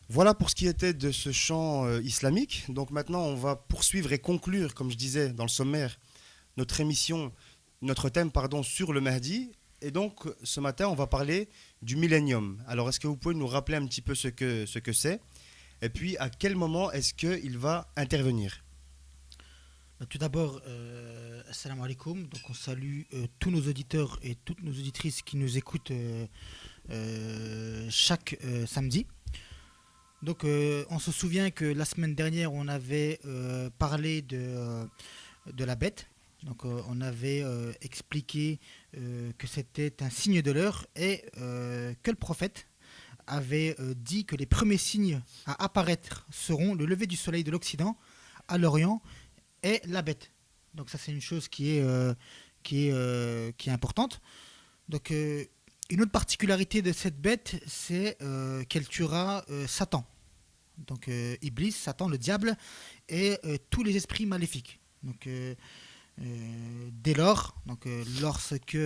Voilà pour ce qui était de ce chant islamique. Donc maintenant, on va poursuivre et conclure, comme je disais dans le sommaire, notre émission, notre thème, pardon, sur le Mahdi. Et donc, ce matin, on va parler du millénium. Alors, est-ce que vous pouvez nous rappeler un petit peu ce que c'est? Et puis, à quel moment est-ce qu'il va intervenir? Tout d'abord, assalamu alaikum. Donc, on salue tous nos auditeurs et toutes nos auditrices qui nous écoutent chaque samedi. Donc, on se souvient que la semaine dernière, on avait parlé de la bête. Donc, on avait expliqué que c'était un signe de l'heure et que le prophète avait dit que les premiers signes à apparaître seront le lever du soleil de l'Occident à l'Orient et la bête. Donc, ça, c'est une chose qui est importante. Donc, une autre particularité de cette bête, c'est qu'elle tuera Satan. Donc, Iblis, Satan, le diable, et tous les esprits maléfiques. Donc, dès lors, lorsque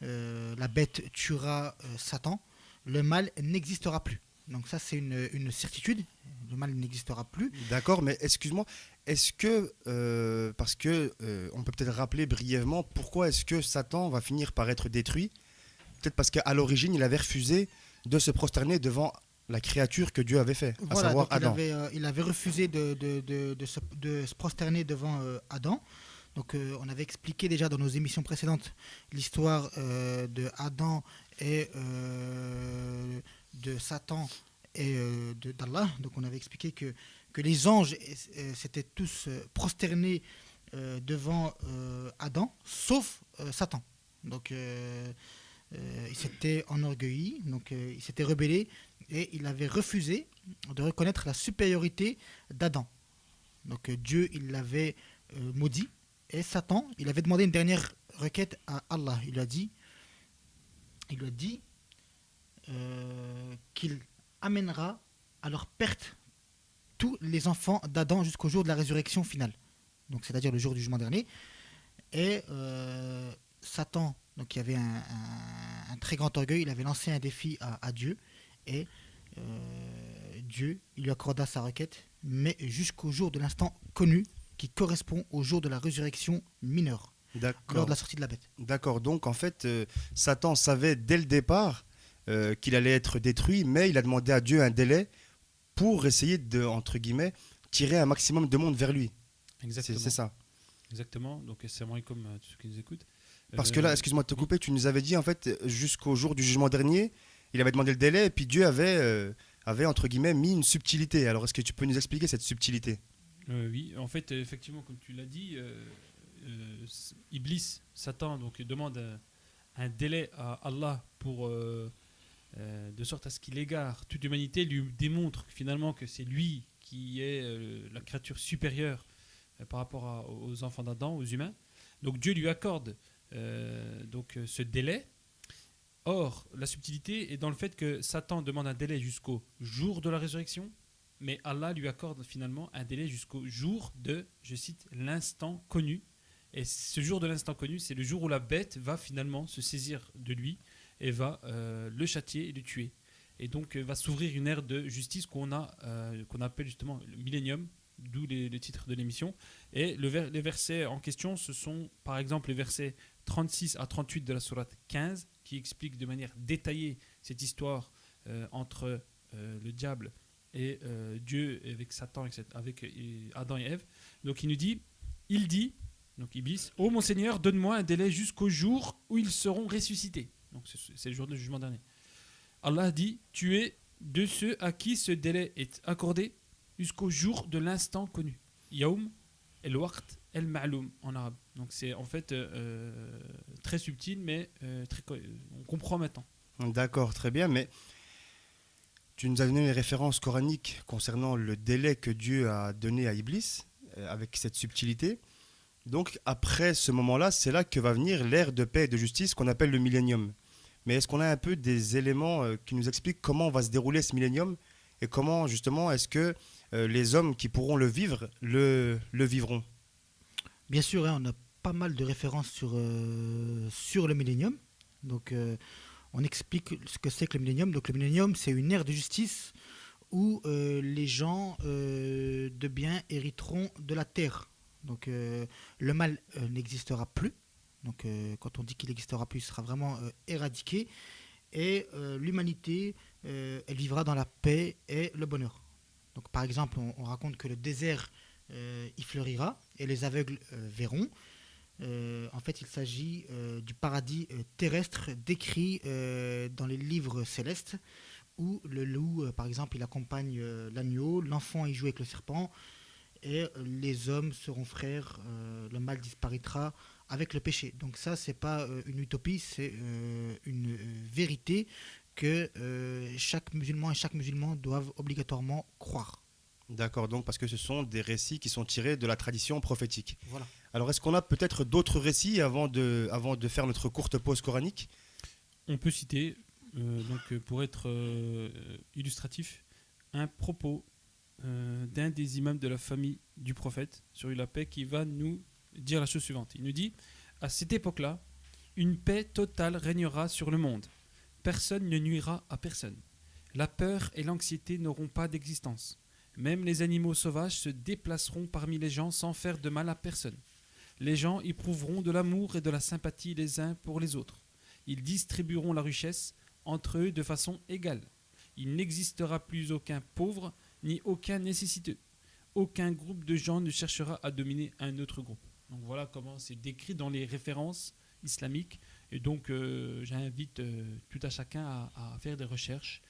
la bête tuera Satan, le mal n'existera plus. Donc ça, c'est une certitude. Le mal n'existera plus. D'accord, mais excuse-moi, est-ce que, parce que on peut peut-être rappeler brièvement pourquoi est-ce que Satan va finir par être détruit? Peut-être parce qu'à l'origine, il avait refusé de se prosterner devant la créature que Dieu avait fait, à Voilà, savoir donc Adam. il avait refusé de se prosterner devant Adam. Donc on avait expliqué déjà dans nos émissions précédentes l'histoire de Adam et de Satan et d'Allah. Donc on avait expliqué que les anges s'étaient tous prosternés devant Adam, sauf Satan. Donc il s'était enorgueilli, donc il s'était rebellé et il avait refusé de reconnaître la supériorité d'Adam. Donc Dieu, il l'avait maudit. Et Satan, il avait demandé une dernière requête à Allah. Il lui a dit qu'il amènera à leur perte tous les enfants d'Adam jusqu'au jour de la résurrection finale. Donc c'est-à-dire le jour du jugement dernier. Et Satan, donc qui avait un très grand orgueil, il avait lancé un défi à Dieu. Et Dieu, il lui accorda sa requête, mais jusqu'au jour de l'instant connu, qui correspond au jour de la résurrection mineure, lors de D'accord. la sortie de la bête. D'accord. Donc en fait, Satan savait dès le départ qu'il allait être détruit, mais il a demandé à Dieu un délai pour essayer de, entre guillemets, tirer un maximum de monde vers lui. C'est Exactement, ça. exactement. Donc, c'est moi comme tous ceux qui nous écoutent. Parce que là, excuse-moi de te Oui, couper, tu nous avais dit en fait jusqu'au jour du jugement dernier, il avait demandé le délai et puis Dieu avait entre guillemets mis une subtilité. Alors est-ce que tu peux nous expliquer cette subtilité? oui, en fait, effectivement, comme tu l'as dit, Iblis, Satan, donc demande un délai à Allah pour de sorte à ce qu'il égare toute l'humanité, lui démontre finalement que c'est lui qui est la créature supérieure par rapport aux enfants d'Adam, aux humains. Donc Dieu lui accorde ce délai. Or, la subtilité est dans le fait que Satan demande un délai jusqu'au jour de la résurrection, mais Allah lui accorde finalement un délai jusqu'au jour de, je cite, l'instant connu. Et ce jour de l'instant connu, c'est le jour où la bête va finalement se saisir de lui et va le châtier et le tuer. Et donc va s'ouvrir une ère de justice qu'on appelle justement le millénium, d'où les titres de l'émission. Et les versets en question, ce sont par exemple les versets 36 à 38 de la sourate 15, qui expliquent de manière détaillée cette histoire entre le diable et Dieu, avec Satan, avec Adam et Ève. Donc il dit, donc Iblis, ô mon Seigneur, donne-moi un délai jusqu'au jour où ils seront ressuscités. Donc c'est le jour du jugement dernier. Allah dit, tu es de ceux à qui ce délai est accordé jusqu'au jour de l'instant connu. Yaoum el waqt el ma'loum en arabe. Donc c'est en fait très subtil, mais on comprend maintenant. D'accord, très bien, mais tu nous as donné les références coraniques concernant le délai que Dieu a donné à Iblis, avec cette subtilité. Donc après ce moment-là, c'est là que va venir l'ère de paix et de justice qu'on appelle le millénium. Mais est-ce qu'on a un peu des éléments qui nous expliquent comment va se dérouler ce millénium et comment justement est-ce que les hommes qui pourront le vivre le vivront? Bien sûr, hein, on a pas mal de références sur le millénium. Donc on explique ce que c'est que le millénium. Donc le millénium, c'est une ère de justice où les gens de bien hériteront de la terre. Donc le mal n'existera plus. Donc quand on dit qu'il n'existera plus, il sera vraiment éradiqué. Et l'humanité, elle vivra dans la paix et le bonheur. Donc par exemple, on raconte que le désert, il fleurira et les aveugles verront. En fait, il s'agit du paradis terrestre décrit dans les livres célestes, où le loup, par exemple, il accompagne l'agneau, l'enfant y joue avec le serpent, et les hommes seront frères, le mal disparaîtra avec le péché. Donc ça, c'est pas une utopie, c'est une vérité que chaque musulman et chaque musulman doivent obligatoirement croire. D'accord, donc parce que ce sont des récits qui sont tirés de la tradition prophétique. Voilà. Alors est-ce qu'on a peut-être d'autres récits avant de faire notre courte pause coranique? On peut citer, pour être illustratif, un propos d'un des imams de la famille du prophète, sur la paix, qui va nous dire la chose suivante. Il nous dit: à cette époque-là, une paix totale régnera sur le monde. Personne ne nuira à personne. La peur et l'anxiété n'auront pas d'existence. Même les animaux sauvages se déplaceront parmi les gens sans faire de mal à personne. Les gens éprouveront de l'amour et de la sympathie les uns pour les autres. Ils distribueront la richesse entre eux de façon égale. Il n'existera plus aucun pauvre ni aucun nécessiteux. Aucun groupe de gens ne cherchera à dominer un autre groupe. Donc voilà comment c'est décrit dans les références islamiques. Et donc j'invite tout à chacun à faire des recherches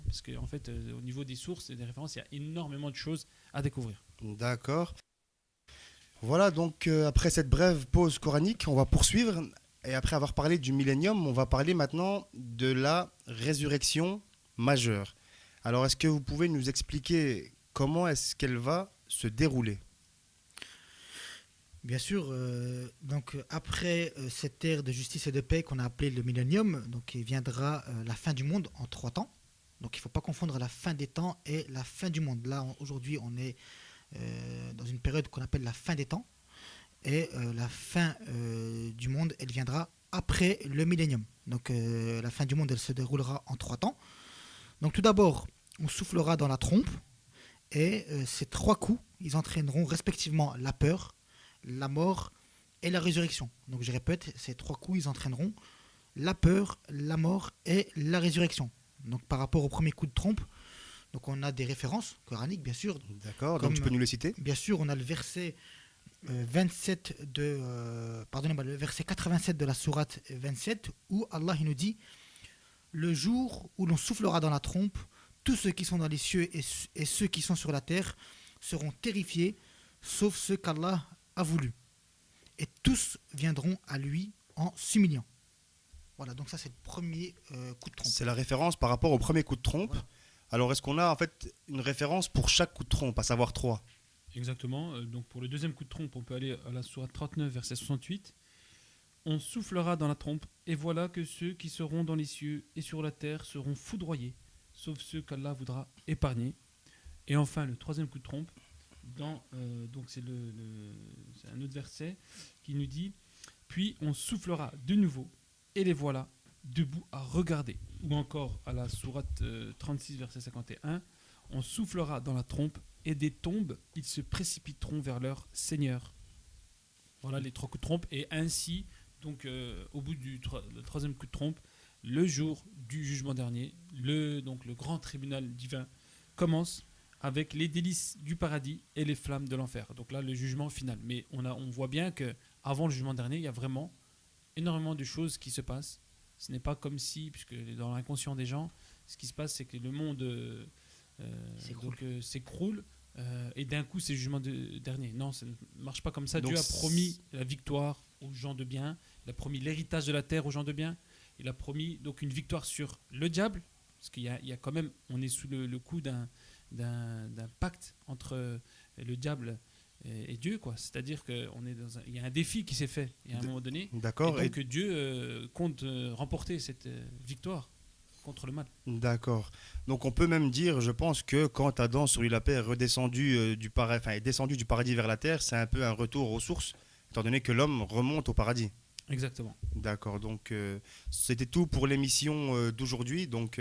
parce qu'en fait au niveau des sources et des références, il y a énormément de choses à découvrir. D'accord. Voilà, donc après cette brève pause coranique, on va poursuivre. Et après avoir parlé du millénium, on va parler maintenant de la résurrection majeure. Alors, est-ce que vous pouvez nous expliquer comment est-ce qu'elle va se dérouler? Bien sûr, donc après cette ère de justice et de paix qu'on a appelée le millénium, donc il viendra la fin du monde en 3 temps. Donc il ne faut pas confondre la fin des temps et la fin du monde. Là, aujourd'hui, on est dans une période qu'on appelle la fin des temps. Et la fin du monde, elle viendra après le millénium. Donc la fin du monde, elle se déroulera en 3 temps. Donc tout d'abord, on soufflera dans la trompe. Et ces 3 coups, ils entraîneront respectivement la peur, la mort et la résurrection. Donc je répète, ces 3 coups, ils entraîneront la peur, la mort et la résurrection. Donc par rapport au premier coup de trompe, donc on a des références coraniques, bien sûr. D'accord, donc tu peux nous les citer? Bien sûr, on a le verset 27 le verset 87 de la sourate 27, où Allah il nous dit: le jour où l'on soufflera dans la trompe, tous ceux qui sont dans les cieux et ceux qui sont sur la terre seront terrifiés, sauf ceux qu'Allah a voulu. Et tous viendront à lui en s'humiliant. Voilà, donc ça c'est le premier coup de trompe. C'est la référence par rapport au premier coup de trompe. Voilà. Alors, est-ce qu'on a en fait une référence pour chaque coup de trompe, à savoir 3? Exactement. Donc pour le deuxième coup de trompe, on peut aller à la sourate 39, verset 68. On soufflera dans la trompe, et voilà que ceux qui seront dans les cieux et sur la terre seront foudroyés, sauf ceux qu'Allah voudra épargner. Et enfin, le troisième coup de trompe, donc c'est c'est un autre verset qui nous dit: puis on soufflera de nouveau, et les voilà debout à regarder. Ou encore à la sourate 36, verset 51, on soufflera dans la trompe, et des tombes, ils se précipiteront vers leur Seigneur. Voilà les 3 coups de trompe. Et ainsi, donc, au bout du troisième coup de trompe, le jour du jugement dernier, le grand tribunal divin commence avec les délices du paradis et les flammes de l'enfer. Donc là, le jugement final. Mais on voit bien qu'avant le jugement dernier, il y a vraiment énormément de choses qui se passent. Ce n'est pas comme si, puisque dans l'inconscient des gens, ce qui se passe, c'est que le monde s'écroule. Et d'un coup, c'est le jugement dernier. Non, ça ne marche pas comme ça. Donc Dieu a promis la victoire aux gens de bien. Il a promis l'héritage de la terre aux gens de bien. Il a promis donc une victoire sur le diable. Parce qu'il y a quand même, on est sous le coup d'un pacte entre le diable et Dieu, quoi. C'est-à-dire qu'il y a un défi qui s'est fait à un moment donné. D'accord. Et donc Dieu compte remporter cette victoire contre le mal. D'accord. Donc on peut même dire, je pense, que quand Adam sur l'île la paix est redescendu est descendu du paradis vers la terre, c'est un peu un retour aux sources, étant donné que l'homme remonte au paradis. Exactement. D'accord. Donc c'était tout pour l'émission d'aujourd'hui. Donc